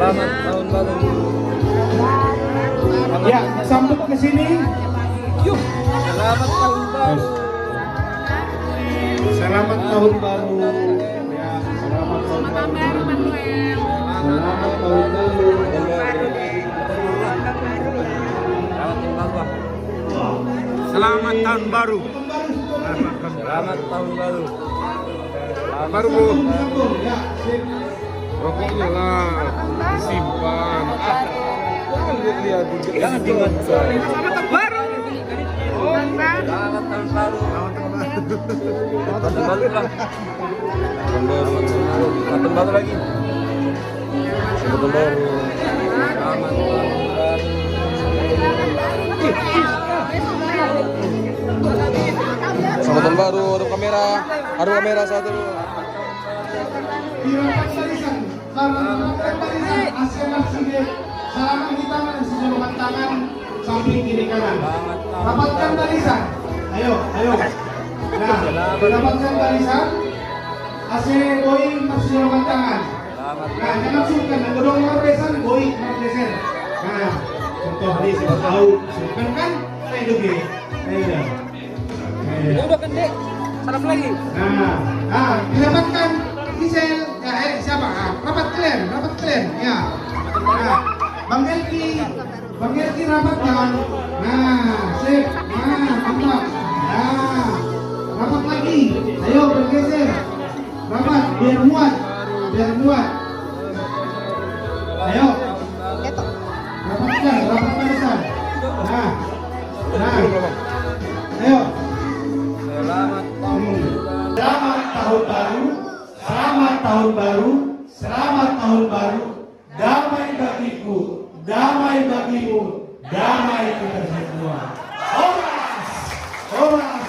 Selamat tahun baru. Ya, sambut ke sini. Yuk. Selamat tahun baru. Selamat tahun baru. Ya, selamat tahun baru. Selamat tahun baru. Selamat tahun baru. Selamat tahun baru. Baru Bu. Ya, sip. Rokoknya lah disimpan. Jangan lihat juga. Jangan dimakan. Selamat tahun baru. Selamat tahun baru. Selamat tahun baru lah. Tahun baru. Tahun baru lagi. Tahun baru. Selamat tahun baru. Selamat tahun baru. Ada kamera. Ada kamera satu. Salam barisan Asia Sini. Salam di tangan, sejauhan tangan samping kiri kanan. Rapatkan barisan. Ayo, ayo. Nah, rapatkan barisan. Asia going sejauhan tangan. Nah, jangan sungkan. Gedung barisan going barisan. Nah, contoh ini saya tahu. Sungkan kan? Saya juga. Ayo. Udah kan Dek. Sarap lagi. Nah, dirapatkan. Gisel, ya siapa? Rapat kalian, ya. Nah, Bang Elki rapatkan. Nah, sip. Nah, mantap. Nah, rapat lagi. Ayo bergeser. Rapat, biar muat. Ayo. Rapatkan, rapat barisan. Nah. Ayo. Selamat tahun baru, damai bagiku, damai bagimu, damai kita semua. Oras.